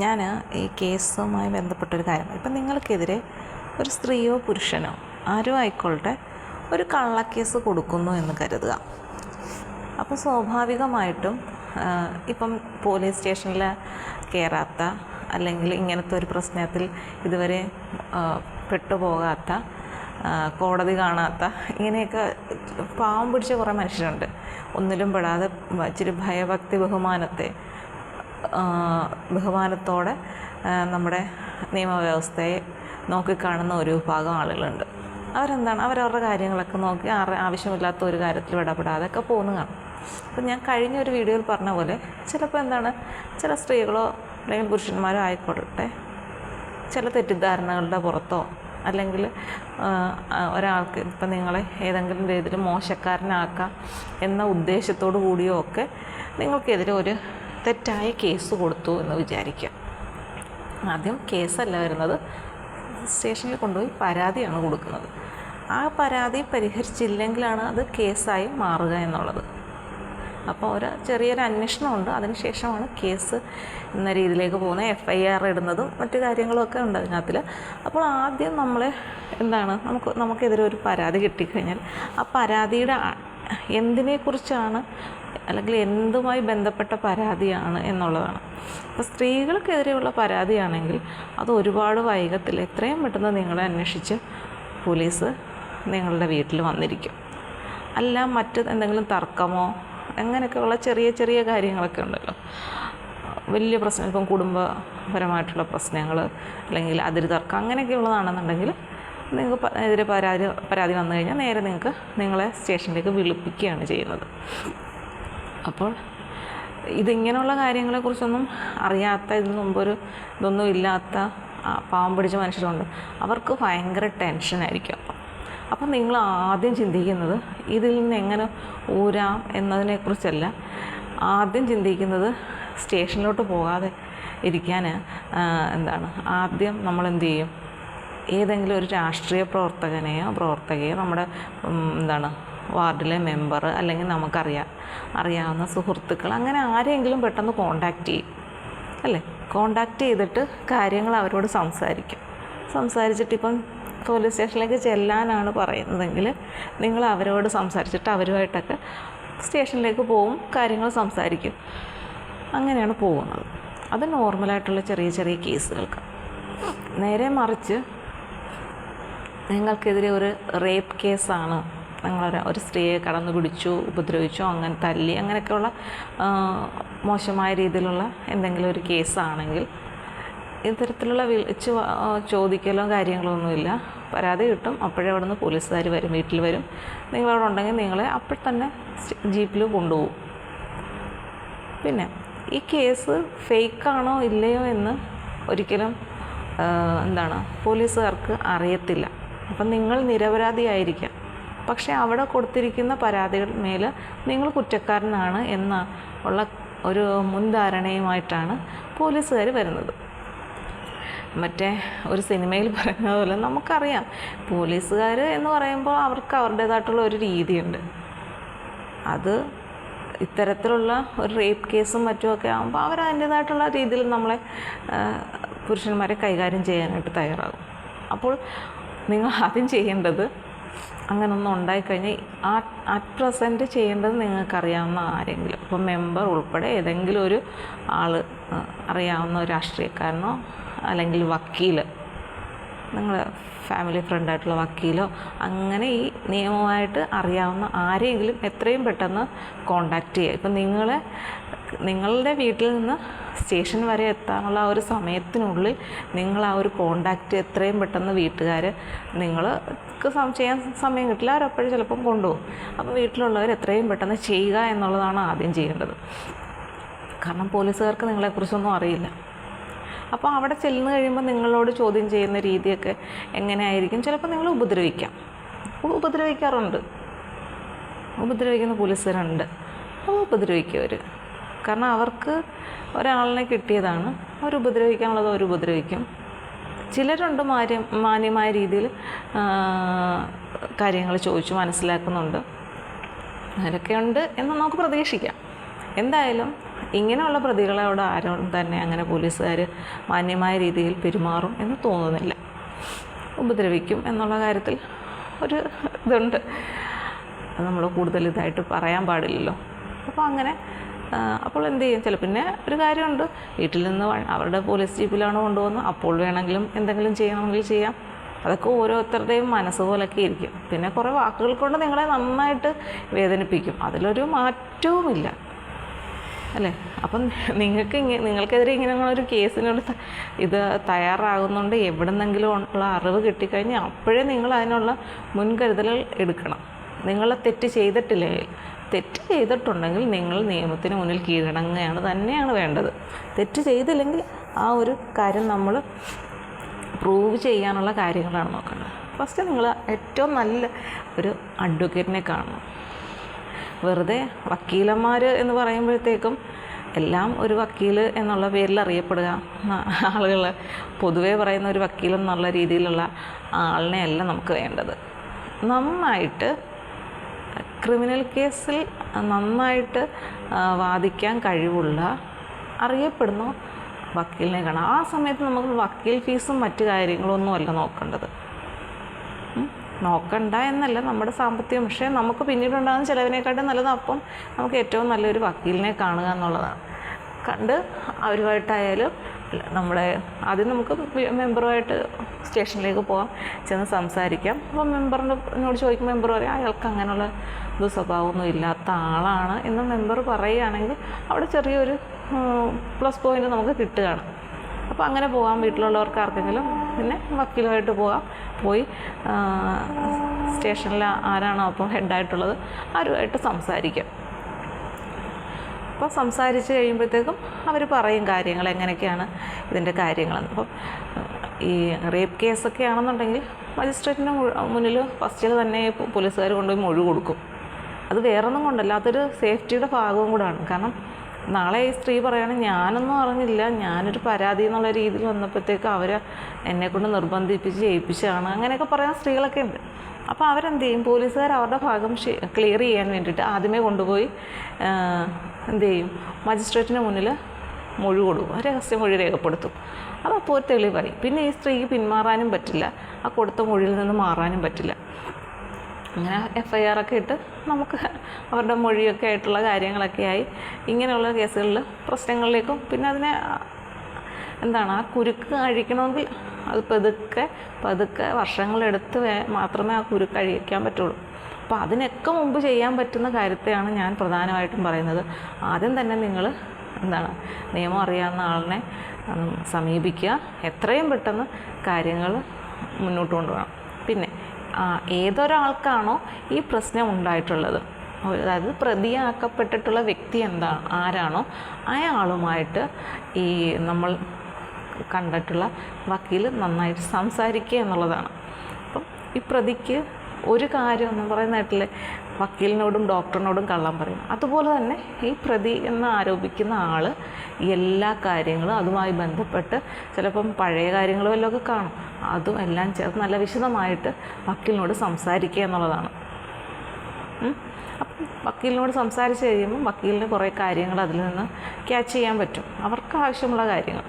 ഞാൻ ഈ കേസുമായി ബന്ധപ്പെട്ടൊരു കാര്യം, ഇപ്പം നിങ്ങൾക്കെതിരെ ഒരു സ്ത്രീയോ പുരുഷനോ ആരും ആയിക്കോട്ടെ ഒരു കള്ളക്കേസ് കൊടുക്കുന്നു എന്ന് കരുതുക. അപ്പോൾ സ്വാഭാവികമായിട്ടും ഇപ്പം പോലീസ് സ്റ്റേഷനിൽ കയറാത്ത അല്ലെങ്കിൽ ഇങ്ങനത്തെ ഒരു പ്രശ്നത്തിൽ ഇതുവരെ പെട്ടുപോകാത്ത, കോടതി കാണാത്ത, ഇങ്ങനെയൊക്കെ പാവം പിടിച്ച കുറേ മനുഷ്യരുണ്ട്. ഒന്നിലും പെടാതെ ഇച്ചിരി ഭയഭക്തി ബഹുമാനത്തോടെ നമ്മുടെ നിയമവ്യവസ്ഥയെ നോക്കിക്കാണുന്ന ഒരു വിഭാഗം ആളുകളുണ്ട്. അവരെന്താണ്, അവരവരുടെ കാര്യങ്ങളൊക്കെ നോക്കി ആവശ്യമില്ലാത്ത ഒരു കാര്യത്തിൽ ഇടപെടാതെ ഒക്കെ പോകുന്നു കാണും. അപ്പം ഞാൻ കഴിഞ്ഞ ഒരു വീഡിയോയിൽ പറഞ്ഞ പോലെ ചിലപ്പോൾ ചില സ്ത്രീകളോ അല്ലെങ്കിൽ പുരുഷന്മാരോ ആയിക്കോട്ടെ ചില തെറ്റിദ്ധാരണകളുടെ പുറത്തോ അല്ലെങ്കിൽ ഒരാൾക്ക് ഇപ്പം നിങ്ങളെ ഏതെങ്കിലും രീതിയിൽ മോശക്കാരനാക്കാം എന്ന ഉദ്ദേശത്തോടു കൂടിയോ ഒക്കെ നിങ്ങൾക്കെതിരെ ഒരു തെറ്റായ കേസ് കൊടുത്തു എന്ന് വിചാരിക്കുക. ആദ്യം കേസല്ല വരുന്നത്, സ്റ്റേഷനിൽ കൊണ്ടുപോയി പരാതിയാണ് കൊടുക്കുന്നത്. ആ പരാതി പരിഹരിച്ചില്ലെങ്കിലാണ് അത് കേസായി മാറുക എന്നുള്ളത്. അപ്പോൾ ചെറിയൊരു അന്വേഷണമുണ്ട്, അതിനുശേഷമാണ് കേസ് എന്ന രീതിയിലേക്ക് പോകുന്നത്. FIR ഇടുന്നതും മറ്റു കാര്യങ്ങളൊക്കെ ഉണ്ട് അതിനകത്തിൽ. അപ്പോൾ ആദ്യം നമുക്കെതിരെ ഒരു പരാതി കിട്ടിക്കഴിഞ്ഞാൽ ആ പരാതിയുടെ എന്തിനെക്കുറിച്ചാണ് അല്ലെങ്കിൽ എന്തുമായി ബന്ധപ്പെട്ട പരാതിയാണ് എന്നുള്ളതാണ്. അപ്പോൾ സ്ത്രീകൾക്കെതിരെയുള്ള പരാതിയാണെങ്കിൽ അത് ഒരുപാട് വൈകത്തില്ല, എത്രയും പെട്ടെന്ന് നിങ്ങളെ അന്വേഷിച്ച് പോലീസ് നിങ്ങളുടെ വീട്ടിൽ വന്നിരിക്കും. അല്ല മറ്റ് എന്തെങ്കിലും തർക്കമോ അങ്ങനെയൊക്കെയുള്ള ചെറിയ ചെറിയ കാര്യങ്ങളൊക്കെ ഉണ്ടല്ലോ, വലിയ പ്രശ്നം, ഇപ്പം കുടുംബപരമായിട്ടുള്ള പ്രശ്നങ്ങൾ അല്ലെങ്കിൽ അതിര് തർക്കം അങ്ങനെയൊക്കെയുള്ളതാണെന്നുണ്ടെങ്കിൽ നിങ്ങൾക്ക് എതിരെ പരാതി വന്നു കഴിഞ്ഞാൽ നേരെ നിങ്ങളെ സ്റ്റേഷനിലേക്ക് വിളിപ്പിക്കുകയാണ് ചെയ്യുന്നത്. അപ്പോൾ ഇതിങ്ങനെയുള്ള കാര്യങ്ങളെക്കുറിച്ചൊന്നും അറിയാത്ത, ഇതിന് മുമ്പൊരു ഇതൊന്നും ഇല്ലാത്ത പാവം പിടിച്ച മനുഷ്യരുണ്ട്. അവർക്ക് ഭയങ്കര ടെൻഷനായിരിക്കും. അപ്പം നിങ്ങൾ ആദ്യം ചിന്തിക്കുന്നത് ഇതിൽ നിന്ന് എങ്ങനെ ഊരാം എന്നതിനെക്കുറിച്ചല്ല. ആദ്യം ചിന്തിക്കുന്നത് സ്റ്റേഷനിലോട്ട് പോകാതെ ഇരിക്കാൻ ആദ്യം നമ്മൾ എന്ത് ചെയ്യും, ഏതെങ്കിലും ഒരു രാഷ്ട്രീയ പ്രവർത്തകയോ നമ്മുടെ വാർഡിലെ മെമ്പർ അല്ലെങ്കിൽ അറിയാവുന്ന സുഹൃത്തുക്കൾ, അങ്ങനെ ആരെങ്കിലും പെട്ടെന്ന് കോണ്ടാക്റ്റ് ചെയ്തിട്ട് കാര്യങ്ങൾ അവരോട് സംസാരിച്ചിട്ട് ഇപ്പം പോലീസ് സ്റ്റേഷനിലേക്ക് ചെല്ലാനാണ് പറയുന്നതെങ്കിൽ നിങ്ങൾ അവരോട് സംസാരിച്ചിട്ട് അവരുമായിട്ടൊക്കെ സ്റ്റേഷനിലേക്ക് പോവും, കാര്യങ്ങൾ സംസാരിക്കും. അങ്ങനെയാണ് പോകുന്നത്. അത് നോർമലായിട്ടുള്ള ചെറിയ ചെറിയ കേസുകൾക്ക്. നേരെ മറിച്ച് നിങ്ങൾക്കെതിരെ ഒരു റേപ്പ് കേസാണ്, ഒരു സ്ത്രീയെ കടന്നു പിടിച്ചു, ഉപദ്രവിച്ചു, അങ്ങനെ തല്ലി, അങ്ങനെയൊക്കെയുള്ള മോശമായ രീതിയിലുള്ള എന്തെങ്കിലും ഒരു കേസാണെങ്കിൽ ഇത്തരത്തിലുള്ള വിളിച്ച് ചോദിക്കലോ കാര്യങ്ങളോ ഒന്നുമില്ല. പരാതി കിട്ടും, അപ്പോഴേ അവിടെ നിന്ന് പോലീസുകാർ വരും, വീട്ടിൽ വരും. നിങ്ങളവിടെ ഉണ്ടെങ്കിൽ നിങ്ങളെ അപ്പോൾ തന്നെ ജീപ്പിൽ കൊണ്ടുപോകും. പിന്നെ ഈ കേസ് ഫേക്കാണോ ഇല്ലയോ എന്ന് ഒരിക്കലും പോലീസുകാർക്ക് അറിയത്തില്ല. അപ്പം നിങ്ങൾ നിരപരാധിയായിരിക്കാം, പക്ഷേ അവിടെ കൊടുത്തിരിക്കുന്ന പരാതികൾ മേൽ നിങ്ങൾ കുറ്റക്കാരനാണ് ഉള്ള ഒരു മുൻധാരണയുമായിട്ടാണ് പോലീസുകാർ വരുന്നത്. മറ്റേ ഒരു സിനിമയിൽ പറയുന്നത് പോലെ നമുക്കറിയാം, പോലീസുകാർ എന്ന് പറയുമ്പോൾ അവർക്ക് അവരുടേതായിട്ടുള്ള ഒരു രീതിയുണ്ട്. അത് ഇത്തരത്തിലുള്ള ഒരു റേപ്പ് കേസും മറ്റുമൊക്കെ ആകുമ്പോൾ അവർ അതിൻ്റേതായിട്ടുള്ള രീതിയിൽ നമ്മളെ പുരുഷന്മാരെ കൈകാര്യം ചെയ്യാനായിട്ട് തയ്യാറാകും. അപ്പോൾ നിങ്ങൾ ആദ്യം ചെയ്യേണ്ടത്, അങ്ങനൊന്നും ഉണ്ടായിക്കഴിഞ്ഞാൽ അറ്റ് പ്രസൻറ്റ് ചെയ്യേണ്ടത് നിങ്ങൾക്കറിയാവുന്ന ആരെങ്കിലും, ഇപ്പം മെമ്പർ ഉൾപ്പെടെ ഏതെങ്കിലും ഒരു ആൾ, അറിയാവുന്ന ഒരു രാഷ്ട്രീയക്കാരനോ അല്ലെങ്കിൽ വക്കീൽ, നിങ്ങളുടെ ഫാമിലി ഫ്രണ്ടായിട്ടുള്ള വക്കീലോ, അങ്ങനെ ഈ നിയമമായിട്ട് അറിയാവുന്ന ആരെങ്കിലും എത്രയും പെട്ടെന്ന് കോണ്ടാക്റ്റ് ചെയ്യുക. ഇപ്പം നിങ്ങളുടെ വീട്ടിൽ നിന്ന് സ്റ്റേഷൻ വരെ എത്താനുള്ള ആ ഒരു സമയത്തിനുള്ളിൽ നിങ്ങൾ ആ ഒരു കോണ്ടാക്റ്റ് എത്രയും പെട്ടെന്ന് നിങ്ങൾക്ക് ചെയ്യാൻ സമയം കിട്ടില്ല, അവരപ്പോഴും ചിലപ്പം കൊണ്ടുപോകും. അപ്പോൾ വീട്ടിലുള്ളവർ എത്രയും പെട്ടെന്ന് ചെയ്യുക എന്നുള്ളതാണ് ആദ്യം ചെയ്യേണ്ടത്. കാരണം പോലീസുകാർക്ക് നിങ്ങളെക്കുറിച്ചൊന്നും അറിയില്ല. അപ്പോൾ അവിടെ ചെല്ലുന്നു കഴിയുമ്പോൾ നിങ്ങളോട് ചോദ്യം ചെയ്യുന്ന രീതിയൊക്കെ എങ്ങനെയായിരിക്കും, ചിലപ്പോൾ നിങ്ങൾ ഉപദ്രവിക്കുന്ന പോലീസുകാരുണ്ട്. അപ്പോൾ ഉപദ്രവിക്കും. കാരണം അവർക്ക് ഒരാളിനെ കിട്ടിയതാണ്, അവർ ഉപദ്രവിക്കാനുള്ളത് അവർ ഉപദ്രവിക്കും. ചിലരുണ്ട് മാന്യമായ രീതിയിൽ കാര്യങ്ങൾ ചോദിച്ചു മനസ്സിലാക്കുന്നുണ്ട്, അതിലൊക്കെ ഉണ്ട് എന്ന് നമുക്ക് പ്രതീക്ഷിക്കാം. എന്തായാലും ഇങ്ങനെയുള്ള പ്രതികളോട് ആരും തന്നെ അങ്ങനെ പോലീസുകാർ മാന്യമായ രീതിയിൽ പെരുമാറും എന്ന് തോന്നുന്നില്ല. ഉപദ്രവിക്കും എന്നുള്ള കാര്യത്തിൽ ഒരു ഇതുണ്ട്. നമ്മൾ കൂടുതൽ ഇതായിട്ട് പറയാൻ പാടില്ലല്ലോ. അപ്പോൾ അങ്ങനെ അപ്പോൾ എന്ത് ചെയ്യും? പിന്നെ ഒരു കാര്യമുണ്ട്, വീട്ടിൽ നിന്ന് അവരുടെ പോലീസ് ജീപ്പിലാണ് കൊണ്ടുപോകുന്നത്. അപ്പോൾ വേണമെങ്കിലും എന്തെങ്കിലും ചെയ്യണമെങ്കിൽ ചെയ്യാം. അതൊക്കെ ഓരോരുത്തരുടെയും മനസ്സ് പോലൊക്കെ ഇരിക്കും. പിന്നെ കുറേ വാക്കുകൾ കൊണ്ട് നിങ്ങളെ നന്നായിട്ട് വേദനിപ്പിക്കും. അതിലൊരു മാറ്റവുമില്ല, അല്ലേ? അപ്പം നിങ്ങൾക്കെതിരെ ഇങ്ങനെയുള്ളൊരു കേസിനോട് ഇത് തയ്യാറാകുന്നുണ്ട് എവിടെ നിന്നെങ്കിലും ഉള്ള അറിവ് കിട്ടിക്കഴിഞ്ഞാൽ അപ്പോഴേ നിങ്ങൾ അതിനുള്ള മുൻകരുതലുകൾ എടുക്കണം. നിങ്ങൾ തെറ്റ് ചെയ്തിട്ടുണ്ടെങ്കിൽ നിങ്ങൾ നിയമത്തിന് മുന്നിൽ കീഴടങ്ങുകയാണ് തന്നെയാണ് വേണ്ടത്. തെറ്റ് ചെയ്തില്ലെങ്കിൽ ആ ഒരു കാര്യം നമ്മൾ പ്രൂവ് ചെയ്യാനുള്ള കാര്യങ്ങളാണ് നോക്കേണ്ടത്. ഫസ്റ്റ് നിങ്ങൾ ഏറ്റവും നല്ല ഒരു അഡ്വക്കേറ്റിനെ കാണണം. വെറുതെ വക്കീലന്മാർ എന്ന് പറയുമ്പോഴത്തേക്കും എല്ലാം ഒരു വക്കീൽ എന്നുള്ള പേരിൽ അറിയപ്പെടുക, ആളുകൾ പൊതുവേ പറയുന്ന ഒരു വക്കീൽ എന്നുള്ള രീതിയിലുള്ള ആളിനെയല്ല നമുക്ക് വേണ്ടത്. നന്നായിട്ട് ക്രിമിനൽ കേസിൽ നന്നായിട്ട് വാദിക്കാൻ കഴിവുള്ള അറിയപ്പെടുന്ന വക്കീലിനെ കാണാം. ആ സമയത്ത് നമുക്ക് വക്കീൽ ഫീസും മറ്റു കാര്യങ്ങളൊന്നുമല്ല നോക്കേണ്ടത്. നോക്കണ്ട എന്നല്ല, നമ്മുടെ സാമ്പത്തികം. പക്ഷേ നമുക്ക് പിന്നീടുണ്ടാകുന്ന ചിലവിനെക്കാട്ടും നല്ലത് അപ്പം നമുക്ക് ഏറ്റവും നല്ലൊരു വക്കീലിനെ കാണുക എന്നുള്ളതാണ്. കണ്ട് അവരുമായിട്ടായാലും നമ്മുടെ ആദ്യം നമുക്ക് മെമ്പറുമായിട്ട് സ്റ്റേഷനിലേക്ക് പോകാം, ചെന്ന് സംസാരിക്കാം. അപ്പോൾ മെമ്പറിനോട് ചോദിക്കുമ്പോൾ മെമ്പർ പറയും അയാൾക്ക് അങ്ങനെയുള്ള സ്വഭാവമൊന്നും ഇല്ലാത്ത ആളാണ് എന്ന് മെമ്പർ പറയുകയാണെങ്കിൽ അവിടെ ചെറിയൊരു പ്ലസ് പോയിൻ്റ് നമുക്ക് കിട്ടുകയാണ്. അപ്പോൾ അങ്ങനെ പോകാം വീട്ടിലുള്ളവർക്ക് ആർക്കെങ്കിലും. പിന്നെ വക്കീലുമായിട്ട് പോയി സ്റ്റേഷനിൽ ആരാണോ അപ്പോൾ ഹെഡായിട്ടുള്ളത് അവരുമായിട്ട് സംസാരിക്കാം. അപ്പോൾ സംസാരിച്ച് കഴിയുമ്പോഴത്തേക്കും അവർ പറയും കാര്യങ്ങൾ എങ്ങനെയൊക്കെയാണ് ഇതിൻ്റെ കാര്യങ്ങളെന്ന്. അപ്പം ഈ റേപ്പ് കേസൊക്കെ ആണെന്നുണ്ടെങ്കിൽ മജിസ്ട്രേറ്റിൻ്റെ മുന്നിൽ ഫസ്റ്റിൽ തന്നെ പോലീസുകാർ കൊണ്ടുപോയി മൊഴി കൊടുക്കും. അത് വേറൊന്നും കൊണ്ടല്ല, അതൊരു സേഫ്റ്റിയുടെ ഭാഗവും കൂടാണ്. കാരണം നാളെ ഈ സ്ത്രീ പറയുകയാണെങ്കിൽ ഞാനൊന്നും അറിഞ്ഞില്ല, ഞാനൊരു പരാതി എന്നുള്ള രീതിയിൽ വന്നപ്പോഴത്തേക്ക് അവർ എന്നെക്കൊണ്ട് നിർബന്ധിപ്പിച്ച് ചെയ്യിപ്പിച്ചാണ്, അങ്ങനെയൊക്കെ പറയാൻ സ്ത്രീകളൊക്കെ ഉണ്ട്. അപ്പോൾ അവരെന്ത് ചെയ്യും? പോലീസുകാർ അവരുടെ ഭാഗം ക്ലിയർ ചെയ്യാൻ വേണ്ടിയിട്ട് ആദ്യമേ കൊണ്ടുപോയി എന്ത് ചെയ്യും? മജിസ്ട്രേറ്റിന് മുന്നിൽ മൊഴി കൊടുക്കും, രഹസ്യമൊഴി രേഖപ്പെടുത്തും. അതപ്പോൾ ഒരു തെളിവായി. പിന്നെ ഈ സ്ത്രീക്ക് പിന്മാറാനും പറ്റില്ല, ആ കൊടുത്ത മൊഴിയിൽ നിന്ന് മാറാനും പറ്റില്ല. അങ്ങനെ FIR ഒക്കെ ഇട്ട് നമുക്ക് അവരുടെ മൊഴിയൊക്കെ ആയിട്ടുള്ള കാര്യങ്ങളൊക്കെ ആയി ഇങ്ങനെയുള്ള കേസുകളിൽ പ്രശ്നങ്ങളിലേക്കും പിന്നെ അതിനെ ആ കുരുക്ക് അഴിക്കണമെങ്കിൽ അത് പതുക്കെ വർഷങ്ങളെടുത്ത് മാത്രമേ ആ കുരുക്ക് അഴിക്കാൻ പറ്റുള്ളൂ. അപ്പോൾ അതിനൊക്കെ മുമ്പ് ചെയ്യാൻ പറ്റുന്ന കാര്യത്തെയാണ് ഞാൻ പ്രധാനമായിട്ടും പറയുന്നത്. ആദ്യം തന്നെ നിങ്ങൾ നിയമം അറിയാവുന്ന ആളിനെ സമീപിക്കുക, എത്രയും പെട്ടെന്ന് കാര്യങ്ങൾ മുന്നോട്ട് കൊണ്ടുപോകണം. പിന്നെ ഏതൊരാൾക്കാണോ ഈ പ്രശ്നം ഉണ്ടായിട്ടുള്ളത്, അതായത് പ്രതിയാക്കപ്പെട്ടിട്ടുള്ള വ്യക്തി ആരാണോ അയാളുമായിട്ട് ഈ നമ്മൾ കണ്ടിട്ടുള്ള വക്കീൽ നന്നായിട്ട് സംസാരിക്കുക എന്നുള്ളതാണ്. അപ്പം ഈ പ്രതിക്ക് ഒരു കാര്യം എന്ന് പറയുന്നതായിട്ടില്ലേ, വക്കീലിനോടും ഡോക്ടറിനോടും കള്ളം പറയും. അതുപോലെ തന്നെ ഈ പ്രതി എന്ന് ആരോപിക്കുന്ന ആൾ എല്ലാ കാര്യങ്ങളും അതുമായി ബന്ധപ്പെട്ട് ചിലപ്പം പഴയ കാര്യങ്ങളും എല്ലാം ഒക്കെ കാണും, അതും എല്ലാം ചേർത്ത് നല്ല വിശദമായിട്ട് വക്കീലിനോട് സംസാരിക്കുക എന്നുള്ളതാണ്. അപ്പം വക്കീലിനോട് സംസാരിച്ച് കഴിയുമ്പോൾ വക്കീലിന് കുറേ കാര്യങ്ങൾ അതിൽ നിന്ന് ക്യാച്ച് ചെയ്യാൻ പറ്റും, അവർക്ക് ആവശ്യമുള്ള കാര്യങ്ങൾ.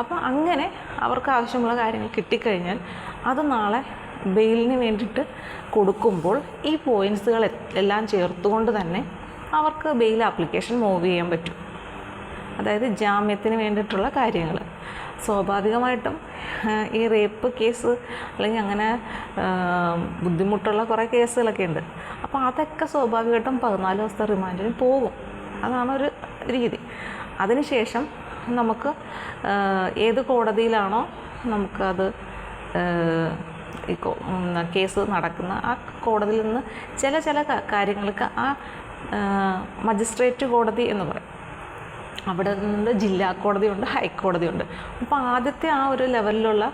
അപ്പോൾ അങ്ങനെ അവർക്ക് ആവശ്യമുള്ള കാര്യങ്ങൾ കിട്ടിക്കഴിഞ്ഞാൽ അത് നാളെ ബെയിലിന് വേണ്ടിയിട്ട് കൊടുക്കുമ്പോൾ ഈ പോയിൻറ്റ്സുകൾ എല്ലാം ചേർത്തുകൊണ്ട് തന്നെ അവർക്ക് ബെയിൽ ആപ്ലിക്കേഷൻ മൂവ് ചെയ്യാൻ പറ്റും. അതായത് ജാമ്യത്തിന് വേണ്ടിയിട്ടുള്ള കാര്യങ്ങൾ. സ്വാഭാവികമായിട്ടും ഈ റേപ്പ് കേസ് അല്ലെങ്കിൽ അങ്ങനെ ബുദ്ധിമുട്ടുള്ള കുറേ കേസുകളൊക്കെ ഉണ്ട്. അപ്പോൾ അതൊക്കെ സ്വാഭാവികമായിട്ടും 14 ദിവസത്തെ റിമാൻഡിന് പോകും. അതാണ് ഒരു രീതി. അതിനുശേഷം നമുക്ക് ഏത് കോടതിയിലാണോ നമുക്കത് ഈ കേസ് നടക്കുന്ന ആ കോടതിയിൽ നിന്ന് ചില കാര്യങ്ങൾക്ക് ആ മജിസ്ട്രേറ്റ് കോടതി എന്ന് പറയും, അവിടെ നിന്ന് ജില്ലാ കോടതിയുണ്ട്, ഹൈക്കോടതിയുണ്ട്. അപ്പോൾ ആദ്യത്തെ ആ ഒരു ലെവലിലുള്ള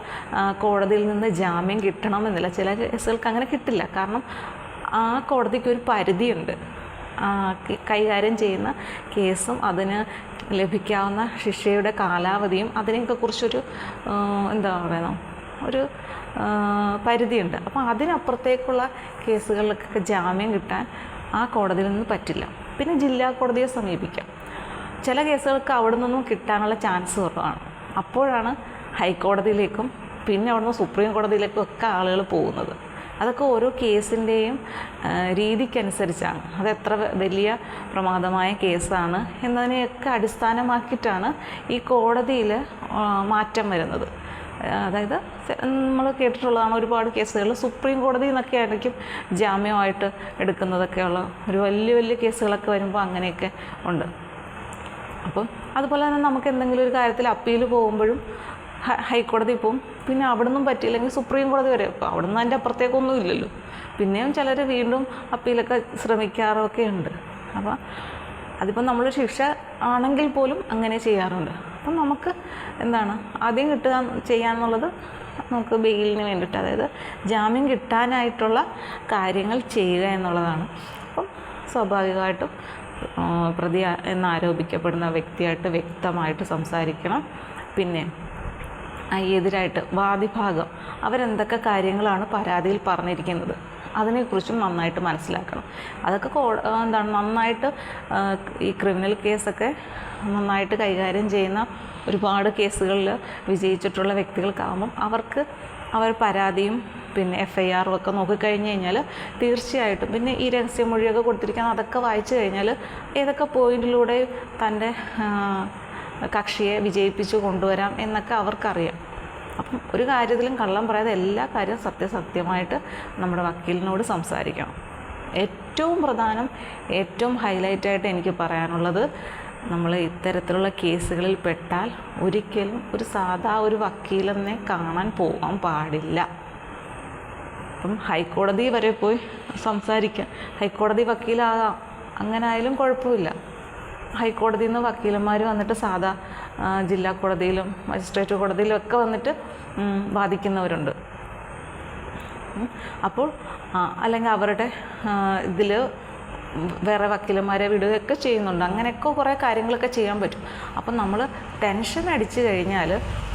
കോടതിയിൽ നിന്ന് ജാമ്യം കിട്ടണമെന്നില്ല. ചില കേസുകൾക്ക് അങ്ങനെ കിട്ടില്ല. കാരണം ആ കോടതിക്ക് ഒരു പരിധിയുണ്ട്. കൈകാര്യം ചെയ്യുന്ന കേസും അതിന് ലഭിക്കാവുന്ന ശിക്ഷയുടെ കാലാവധിയും അതിനെയൊക്കെ കുറിച്ചൊരു ഒരു പരിധിയുണ്ട്. അപ്പോൾ അതിനപ്പുറത്തേക്കുള്ള കേസുകളിലൊക്കെ ജാമ്യം കിട്ടാൻ ആ കോടതിയിൽ നിന്ന് പറ്റില്ല. പിന്നെ ജില്ലാ കോടതിയെ സമീപിക്കാം. ചില കേസുകൾക്ക് അവിടെ നിന്നും കിട്ടാനുള്ള ചാൻസ് കുറവാണ്. അപ്പോഴാണ് ഹൈക്കോടതിയിലേക്കും പിന്നെ അവിടുന്ന് സുപ്രീം കോടതിയിലേക്കും ഒക്കെ ആളുകൾ പോകുന്നത്. അതൊക്കെ ഓരോ കേസിൻ്റെയും രീതിക്കനുസരിച്ചാണ്. അത് എത്ര വലിയ പ്രമാദമായ കേസാണ് എന്നതിനെയൊക്കെ അടിസ്ഥാനമാക്കിയിട്ടാണ് ഈ കോടതിയിൽ മാറ്റം വരുന്നത്. അതായത് നമ്മൾ കേട്ടിട്ടുള്ളതാണ്, ഒരുപാട് കേസുകൾ സുപ്രീം കോടതി എന്നൊക്കെ ആയിരിക്കും ജാമ്യമായിട്ട് എടുക്കുന്നതൊക്കെയുള്ള ഒരു വലിയ വലിയ കേസുകളൊക്കെ വരുമ്പോൾ അങ്ങനെയൊക്കെ ഉണ്ട്. അപ്പം അതുപോലെ തന്നെ നമുക്ക് എന്തെങ്കിലും ഒരു കാര്യത്തിൽ അപ്പീൽ പോകുമ്പോഴും ഹൈക്കോടതി പോവും, പിന്നെ അവിടെ നിന്നും പറ്റിയില്ലെങ്കിൽ സുപ്രീം കോടതി വരെ. അപ്പോൾ അവിടെ നിന്ന് അതിൻ്റെ അപ്പുറത്തേക്കൊന്നും ഇല്ലല്ലോ. പിന്നെയും ചിലർ വീണ്ടും അപ്പീലൊക്കെ ശ്രമിക്കാറൊക്കെ ഉണ്ട്. അപ്പോൾ അതിപ്പോൾ നമ്മൾ ശിക്ഷ ആണെങ്കിൽ പോലും അങ്ങനെ ചെയ്യാറുണ്ട്. അപ്പം നമുക്ക് എന്താണ് ആദ്യം ചെയ്യാന്നുള്ളത് നമുക്ക് ബെയിലിന് വേണ്ടിയിട്ട്, അതായത് ജാമ്യം കിട്ടാനായിട്ടുള്ള കാര്യങ്ങൾ ചെയ്യുക എന്നുള്ളതാണ്. അപ്പം സ്വാഭാവികമായിട്ടും പ്രതി എന്നാരോപിക്കപ്പെടുന്ന വ്യക്തിയായിട്ട് വ്യക്തമായിട്ട് സംസാരിക്കണം. പിന്നെ എതിരായിട്ട് വാദിഭാഗം അവരെന്തൊക്കെ കാര്യങ്ങളാണ് പരാതിയിൽ പറഞ്ഞിരിക്കുന്നത് അതിനെക്കുറിച്ചും നന്നായിട്ട് മനസ്സിലാക്കണം. അതൊക്കെ നന്നായിട്ട് ഈ ക്രിമിനൽ കേസൊക്കെ നന്നായിട്ട് കൈകാര്യം ചെയ്യുന്ന ഒരുപാട് കേസുകളിൽ വിജയിച്ചിട്ടുള്ള വ്യക്തികൾക്കാകുമ്പം അവർ പരാതിയും പിന്നെ FIR ഒക്കെ നോക്കിക്കഴിഞ്ഞ് കഴിഞ്ഞാൽ തീർച്ചയായിട്ടും പിന്നെ ഈ രഹസ്യമൊഴിയൊക്കെ കൊടുത്തിരിക്കുന്ന അതൊക്കെ വായിച്ചു കഴിഞ്ഞാൽ ഏതൊക്കെ പോയിന്റിലൂടെ തൻ്റെ കക്ഷിയെ വിജയിപ്പിച്ചു കൊണ്ടുവരാം എന്നൊക്കെ അവർക്കറിയാം. അപ്പം ഒരു കാര്യത്തിലും കള്ളം പറയാതെ എല്ലാ കാര്യവും സത്യസത്യമായിട്ട് നമ്മുടെ വക്കീലിനോട് സംസാരിക്കണം. ഏറ്റവും പ്രധാനം, ഏറ്റവും ഹൈലൈറ്റായിട്ട് എനിക്ക് പറയാനുള്ളത്, നമ്മൾ ഇത്തരത്തിലുള്ള കേസുകളിൽ പെട്ടാൽ ഒരിക്കലും ഒരു സാധാ ഒരു വക്കീലിനെ കാണാൻ പോകാൻ പാടില്ല. അപ്പം ഹൈക്കോടതി വരെ പോയി സംസാരിക്കാം, ഹൈക്കോടതി വക്കീലാകാം, അങ്ങനെ ആയാലും കുഴപ്പമില്ല. ഹൈക്കോടതിയിൽ നിന്ന് വക്കീലന്മാർ വന്നിട്ട് സാധാ ജില്ലാ കോടതിയിലും മജിസ്ട്രേറ്റ് കോടതിയിലും ഒക്കെ വന്നിട്ട് വാദിക്കുന്നവരുണ്ട്. അപ്പോൾ അല്ലെങ്കിൽ അവരുടെ ഇതിൽ വേറെ വക്കീലന്മാരെ വിടുകയൊക്കെ ചെയ്യുന്നുണ്ട്. അങ്ങനെയൊക്കെ കുറേ കാര്യങ്ങളൊക്കെ ചെയ്യാൻ പറ്റും. അപ്പം നമ്മൾ ടെൻഷൻ അടിച്ചു കഴിഞ്ഞാൽ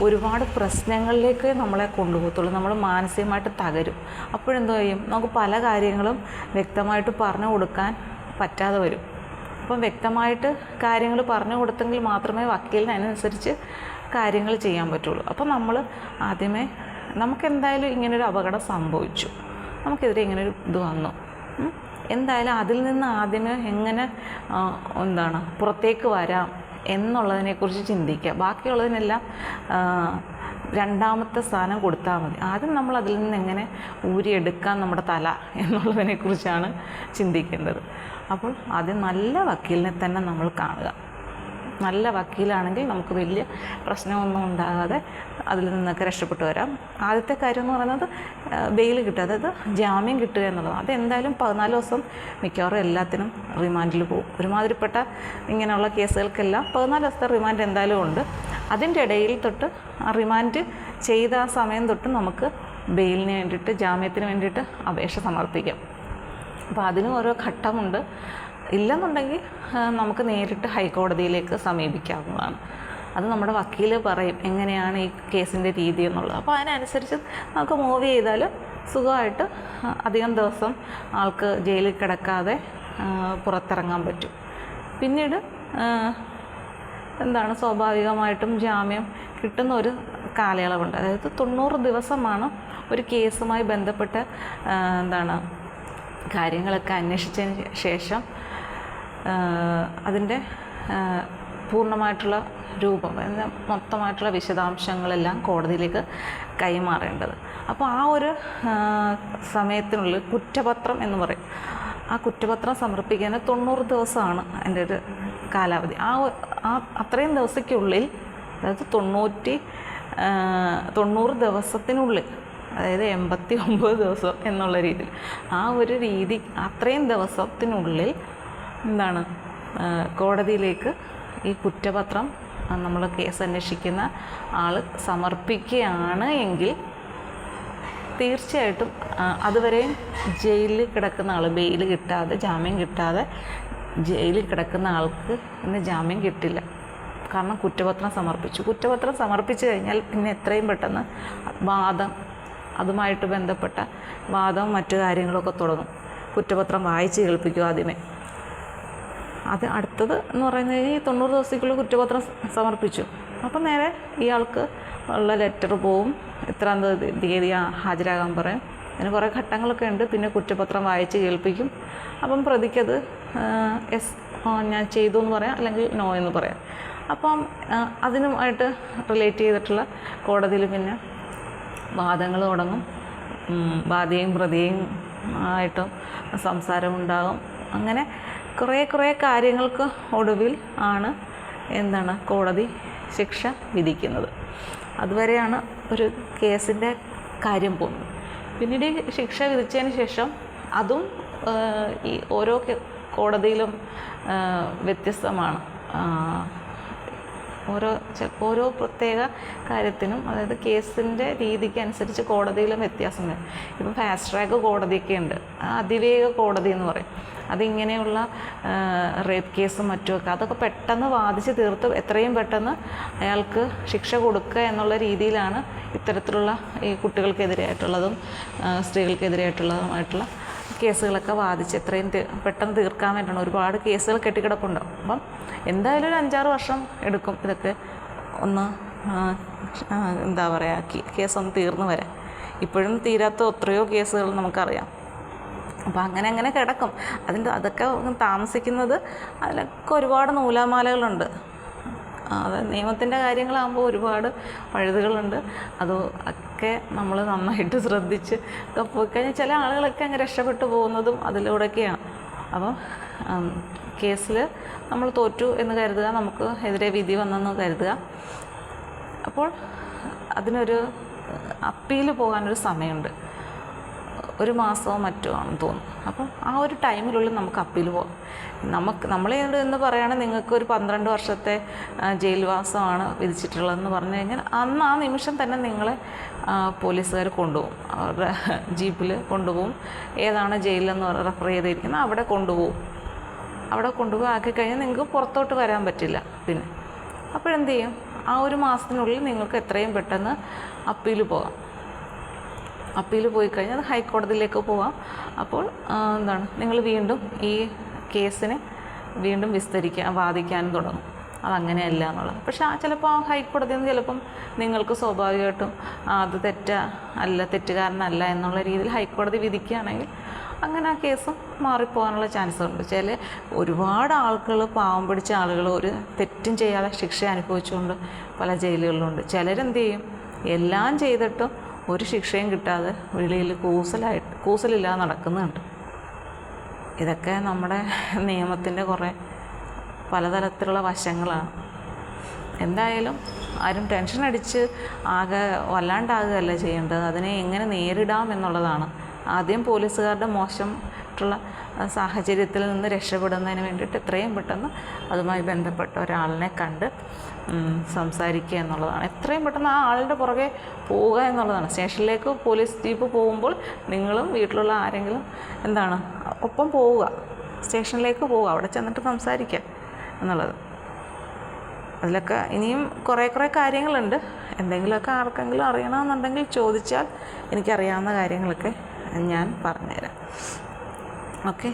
ഒരുപാട് പ്രശ്നങ്ങളിലേക്ക് നമ്മളെ കൊണ്ടുപോകത്തുള്ളൂ. നമ്മൾ മാനസികമായിട്ട് തകരും. അപ്പോഴെന്തോ ചെയ്യും, നമുക്ക് പല കാര്യങ്ങളും വ്യക്തമായിട്ട് പറഞ്ഞു കൊടുക്കാൻ പറ്റാതെ വരും. അപ്പം വ്യക്തമായിട്ട് കാര്യങ്ങൾ പറഞ്ഞു കൊടുത്തെങ്കിൽ മാത്രമേ വക്കീലിന് അതിനനുസരിച്ച് കാര്യങ്ങൾ ചെയ്യാൻ പറ്റുള്ളൂ. അപ്പം നമ്മൾ ആദ്യമേ നമുക്കെന്തായാലും ഇങ്ങനൊരു അപകടം സംഭവിച്ചു, നമുക്കെതിരെ ഇങ്ങനൊരു ഇത് വന്നു, എന്തായാലും അതിൽ നിന്ന് ആദ്യമേ എങ്ങനെ പുറത്തേക്ക് വരാം എന്നുള്ളതിനെക്കുറിച്ച് ചിന്തിക്കുക. ബാക്കിയുള്ളതിനെല്ലാം രണ്ടാമത്തെ സ്ഥാനം കൊടുത്താൽ മതി. ആദ്യം നമ്മൾ അതിൽ നിന്ന് എങ്ങനെ ഊരിയെടുക്കാം നമ്മുടെ തല എന്നുള്ളതിനെക്കുറിച്ചാണ് ചിന്തിക്കേണ്ടത്. അപ്പോൾ ആദ്യം നല്ല വക്കീലിനെ തന്നെ നമ്മൾ കാണുക. നല്ല വക്കീലാണെങ്കിൽ നമുക്ക് വലിയ പ്രശ്നമൊന്നും ഉണ്ടാകാതെ അതിൽ നിന്നൊക്കെ രക്ഷപ്പെട്ടു വരാം. ആദ്യത്തെ കാര്യം എന്ന് പറയുന്നത് ബെയിൽ കിട്ടുക, അതായത് ജാമ്യം കിട്ടുക എന്നുള്ളതാണ്. അതെന്തായാലും 14 ദിവസം മിക്കവാറും എല്ലാത്തിനും റിമാൻഡിൽ പോകും. ഒരുമാതിരിപ്പെട്ട ഇങ്ങനെയുള്ള കേസുകൾക്കെല്ലാം 14 ദിവസത്തെ റിമാൻഡ് എന്തായാലും ഉണ്ട്. അതിൻ്റെ ഇടയിൽ തൊട്ട് റിമാൻഡ് ചെയ്ത ആ സമയം തൊട്ട് നമുക്ക് ബെയിലിന് വേണ്ടിയിട്ട്, ജാമ്യത്തിന് വേണ്ടിയിട്ട് അപേക്ഷ സമർപ്പിക്കാം. അപ്പോൾ അതിനും ഓരോ ഘട്ടമുണ്ട്. ഇല്ലെന്നുണ്ടെങ്കിൽ നമുക്ക് നേരിട്ട് ഹൈക്കോടതിയിലേക്ക് സമീപിക്കാവുന്നതാണ്. അത് നമ്മുടെ വക്കീൽ പറയും എങ്ങനെയാണ് ഈ കേസിൻ്റെ രീതി എന്നുള്ളത്. അപ്പോൾ അതിനനുസരിച്ച് നമുക്ക് മൂവ് ചെയ്താൽ സുഖമായിട്ട് അധികം ദിവസം ആൾക്ക് ജയിലിൽ കിടക്കാതെ പുറത്തിറങ്ങാൻ പറ്റും. പിന്നീട് സ്വാഭാവികമായിട്ടും ജാമ്യം കിട്ടുന്ന ഒരു കാലയളവുണ്ട്. അതായത് 90 ദിവസമാണ് ഒരു കേസുമായി ബന്ധപ്പെട്ട് കാര്യങ്ങളൊക്കെ അന്വേഷിച്ചതിന് ശേഷം അതിൻ്റെ പൂർണ്ണമായിട്ടുള്ള രൂപം, മൊത്തമായിട്ടുള്ള വിശദാംശങ്ങളെല്ലാം കോടതിയിലേക്ക് കൈമാറേണ്ടത്. അപ്പോൾ ആ ഒരു സമയത്തിനുള്ളിൽ കുറ്റപത്രം എന്ന് പറയും. ആ കുറ്റപത്രം സമർപ്പിക്കാൻ 90 ദിവസമാണ് അതിൻ്റെ ഒരു കാലാവധി. അത്രയും ദിവസത്തിനുള്ളിൽ, അതായത് 90 ദിവസത്തിനുള്ളിൽ, അതായത് 89 ദിവസം എന്നുള്ള രീതിയിൽ, ആ ഒരു രീതി അത്രയും ദിവസത്തിനുള്ളിൽ കോടതിയിലേക്ക് ഈ കുറ്റപത്രം നമ്മൾ കേസ് അന്വേഷിക്കുന്ന ആൾ സമർപ്പിക്കുകയാണ് എങ്കിൽ തീർച്ചയായിട്ടും അതുവരെയും ജയിലിൽ കിടക്കുന്ന ആൾ, ബെയിൽ കിട്ടാതെ, ജാമ്യം കിട്ടാതെ ജയിലിൽ കിടക്കുന്ന ആൾക്ക് ഇന്ന് ജാമ്യം കിട്ടില്ല. കാരണം കുറ്റപത്രം സമർപ്പിച്ചു കഴിഞ്ഞാൽ പിന്നെ എത്രയും പെട്ടെന്ന് വാദം, അതുമായിട്ട് ബന്ധപ്പെട്ട വാദവും മറ്റു കാര്യങ്ങളൊക്കെ തുടങ്ങും. കുറ്റപത്രം വായിച്ച് കേൾപ്പിക്കും ആദ്യമേ. അടുത്തത് എന്ന് പറയുന്നത് ഈ 90 ദിവസത്തേക്കുള്ള കുറ്റപത്രം സമർപ്പിച്ചു. അപ്പം നേരെ ഇയാൾക്ക് ഉള്ള ലെറ്റർ പോവും, ഇത്രാം തീയതി ഹാജരാകാൻ പറയും. അതിന് കുറേ ഘട്ടങ്ങളൊക്കെ ഉണ്ട്. പിന്നെ കുറ്റപത്രം വായിച്ച് കേൾപ്പിക്കും. അപ്പം പ്രതിക്കത് എസ് ഞാൻ ചെയ്തു എന്ന് പറയാം, അല്ലെങ്കിൽ നോ എന്ന് പറയാം. അപ്പം അതിനുമായിട്ട് റിലേറ്റ് ചെയ്തിട്ടുള്ള കോടതിയിൽ പിന്നെ വാദങ്ങൾ തുടങ്ങും. വാദിയും പ്രതിയും ആയിട്ടും സംസാരമുണ്ടാകും. അങ്ങനെ കുറേ കാര്യങ്ങൾക്ക് ഒടുവിൽ ആണ് കോടതി ശിക്ഷ വിധിക്കുന്നത്. അതുവരെയാണ് ഒരു കേസിൻ്റെ കാര്യം പോകുന്നത്. പിന്നീട് ശിക്ഷ വിധിച്ചതിന് ശേഷം അതും ഈ ഓരോ കോടതിയിലും വ്യത്യസ്തമാണ്. ഓരോ പ്രത്യേക കാര്യത്തിനും, അതായത് കേസിൻ്റെ രീതിക്ക് അനുസരിച്ച് കോടതിയിലും വ്യത്യാസം വരും. ഇപ്പം ഫാസ്റ്റ് ട്രാക്ക് കോടതിയൊക്കെ ഉണ്ട്, അതിവേഗ കോടതി എന്ന് പറയും. അതിങ്ങനെയുള്ള റേപ്പ് കേസും മറ്റുമൊക്കെ അതൊക്കെ പെട്ടെന്ന് വാദിച്ച് തീർത്ത് എത്രയും പെട്ടെന്ന് അയാൾക്ക് ശിക്ഷ കൊടുക്കുക എന്നുള്ള രീതിയിലാണ് ഇത്തരത്തിലുള്ള ഈ കുട്ടികൾക്കെതിരായിട്ടുള്ളതും സ്ത്രീകൾക്കെതിരായിട്ടുള്ളതുമായിട്ടുള്ള കേസുകളൊക്കെ വാദിച്ച് എത്രയും പെട്ടെന്ന് തീർക്കാൻ വേണ്ടിയാണ്. ഒരുപാട് കേസുകൾ കെട്ടിക്കിടപ്പുണ്ടാവും. അപ്പം എന്തായാലും ഒരു 5-6 വർഷം എടുക്കും ഇതൊക്കെ ഒന്ന് കേസൊന്ന് തീർന്നു വരാൻ. ഇപ്പോഴും തീരാത്ത എത്രയോ കേസുകൾ നമുക്കറിയാം. അപ്പോൾ അങ്ങനെ കിടക്കും. അതൊക്കെ താമസിക്കുന്നത് അതിലൊക്കെ ഒരുപാട് നൂലാമാലകളുണ്ട്. അത് നിയമത്തിൻ്റെ കാര്യങ്ങളാകുമ്പോൾ ഒരുപാട് പഴുതുകളുണ്ട്. ഒക്കെ നമ്മൾ നന്നായിട്ട് ശ്രദ്ധിച്ച് ഒക്കെ പോയി കഴിഞ്ഞാൽ ചില ആളുകളൊക്കെ അങ്ങ് രക്ഷപ്പെട്ടു പോകുന്നതും അതിലൂടെയൊക്കെയാണ്. അപ്പോൾ കേസിൽ നമ്മൾ തോറ്റു എന്ന് കരുതുക, നമുക്ക് എതിരെ വിധി വന്നെന്ന് കരുതുക. അപ്പോൾ അതിനൊരു അപ്പീൽ പോകാനൊരു സമയമുണ്ട്, 1 മാസമോ മറ്റോ ആണെന്ന് തോന്നുന്നു. അപ്പം ആ ഒരു ടൈമിനുള്ളിൽ നമുക്ക് അപ്പീൽ പോകാം. നമ്മളെന്ന് പറയുകയാണെങ്കിൽ നിങ്ങൾക്ക് ഒരു 12 വർഷത്തെ ജയിൽവാസമാണ് വിധിച്ചിട്ടുള്ളതെന്ന് പറഞ്ഞു കഴിഞ്ഞാൽ അന്ന് ആ നിമിഷം തന്നെ നിങ്ങളെ പോലീസുകാർ കൊണ്ടുപോകും. അവരുടെ ജീപ്പിൽ കൊണ്ടുപോകും. ഏതാണ് ജയിലെന്ന് റെഫർ ചെയ്തിരിക്കുന്നത് അവിടെ കൊണ്ടുപോകും. ആക്കി കഴിഞ്ഞാൽ നിങ്ങൾക്ക് പുറത്തോട്ട് വരാൻ പറ്റില്ല. പിന്നെ അപ്പോഴെന്ത് ചെയ്യും? ആ 1 മാസത്തിനുള്ളിൽ നിങ്ങൾക്ക് എത്രയും പെട്ടെന്ന് അപ്പീൽ പോകാം. അപ്പീൽ പോയി കഴിഞ്ഞാൽ ഹൈക്കോടതിയിലേക്ക് പോകാം. അപ്പോൾ നിങ്ങൾ വീണ്ടും ഈ കേസിനെ വീണ്ടും വാദിക്കാനും തുടങ്ങും. അതങ്ങനെയല്ല എന്നുള്ളത്. പക്ഷെ ചിലപ്പോൾ ആ ഹൈക്കോടതിയിൽ നിന്ന് ചിലപ്പം നിങ്ങൾക്ക് സ്വാഭാവികമായിട്ടും അത് തെറ്റുകാരനല്ല എന്നുള്ള രീതിയിൽ ഹൈക്കോടതി വിധിക്കുകയാണെങ്കിൽ അങ്ങനെ ആ കേസും മാറിപ്പോകാനുള്ള ചാൻസ് ഉണ്ട്. ഒരുപാട് ആളുകൾ, പാവം പിടിച്ച ആളുകൾ ഒരു തെറ്റും ചെയ്യാതെ ശിക്ഷ അനുഭവിച്ചുകൊണ്ട് പല ജയിലുകളിലുണ്ട്. ചിലരെന്ത് ചെയ്യും? എല്ലാം ചെയ്തിട്ടും ഒരു ശിക്ഷയും കിട്ടാതെ വെളിയിൽ കൂസലില്ലാതെ നടക്കുന്നുണ്ട്. ഇതൊക്കെ നമ്മുടെ നിയമത്തിൻ്റെ കുറേ പലതരത്തിലുള്ള വശങ്ങളാണ്. എന്തായാലും ആരും ടെൻഷൻ അടിച്ച് ആകെ വല്ലാണ്ടാകുകയല്ല ചെയ്യേണ്ടത്. അതിനെ എങ്ങനെ നേരിടാം എന്നുള്ളതാണ്. ആദ്യം പോലീസുകാരുടെ മോശമായിട്ടുള്ള സാഹചര്യത്തിൽ നിന്ന് രക്ഷപ്പെടുന്നതിന് വേണ്ടിയിട്ട് എത്രയും പെട്ടെന്ന് അതുമായി ബന്ധപ്പെട്ട ഒരാളിനെ കണ്ട് സംസാരിക്കുക എന്നുള്ളതാണ്. എത്രയും പെട്ടെന്ന് ആ ആളുടെ പുറകെ പോവുക എന്നുള്ളതാണ്. സ്റ്റേഷനിലേക്ക് പോലീസ് ജീപ്പ് പോകുമ്പോൾ നിങ്ങളും വീട്ടിലുള്ള ആരെങ്കിലും ഒപ്പം പോവുക, സ്റ്റേഷനിലേക്ക് പോവുക, അവിടെ ചെന്നിട്ട് സംസാരിക്കുക എന്നുള്ളത്. അതിലൊക്കെ ഇനിയും കുറേ കാര്യങ്ങളുണ്ട്. എന്തെങ്കിലുമൊക്കെ ആർക്കെങ്കിലും അറിയണമെന്നുണ്ടെങ്കിൽ ചോദിച്ചാൽ എനിക്കറിയാവുന്ന കാര്യങ്ങളൊക്കെ ഞാൻ പറഞ്ഞുതരാം. ഓക്കെ.